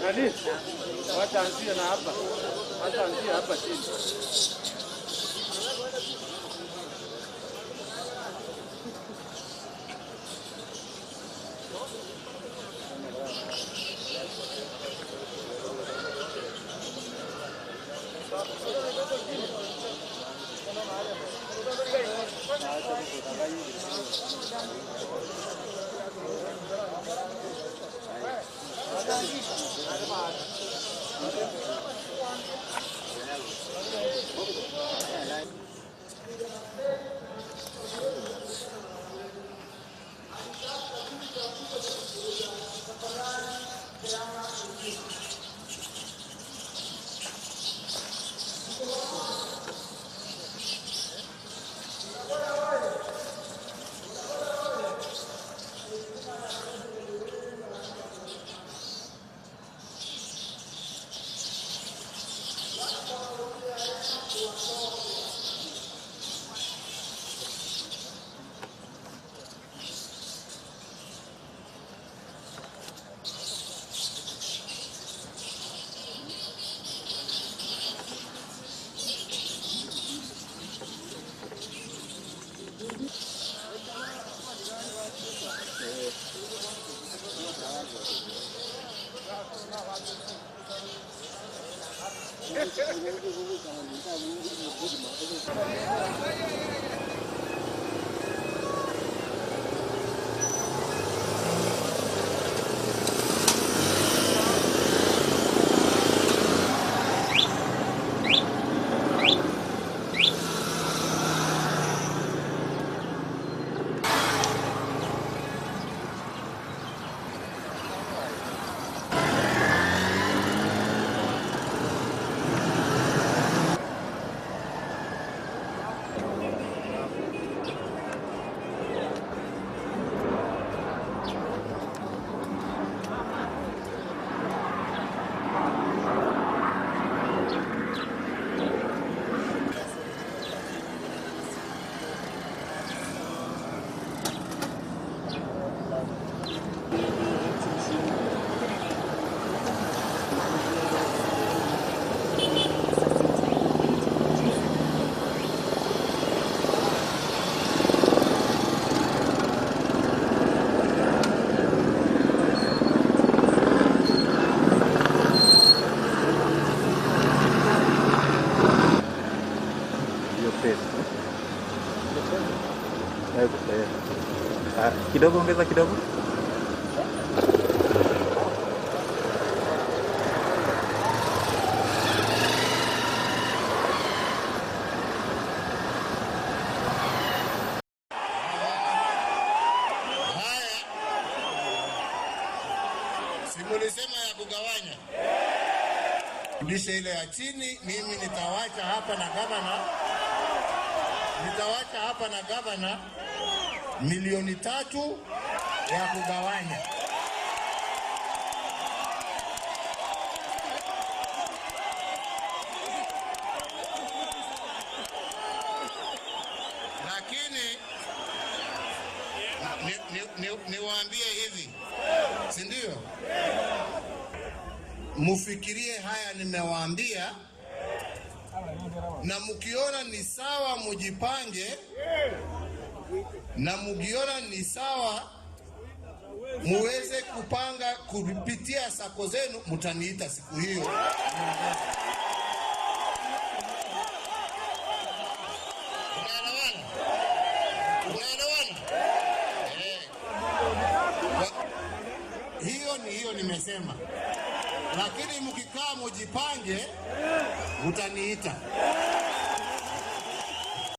Nani? Wataanzia na hapa. Wataanzia hapa chini. Kidogo, ongeza kidogo. Simulisema ya kugawanya. Lishe ile ya chini, mimi nitawacha hapa na gavana. Nitawacha hapa na gavana milioni 3 ya kugawanya. Lakini niwaambie hivi, si ndio? Mufikirie haya nimewaambia, na mkiona ni sawa mujipange, na mkiona ni sawa muweze kupanga kupitia sako zenu, mtaniita siku hiyo. Hiyo nimesema. Lakini mkikaa mujipange, mtaniita.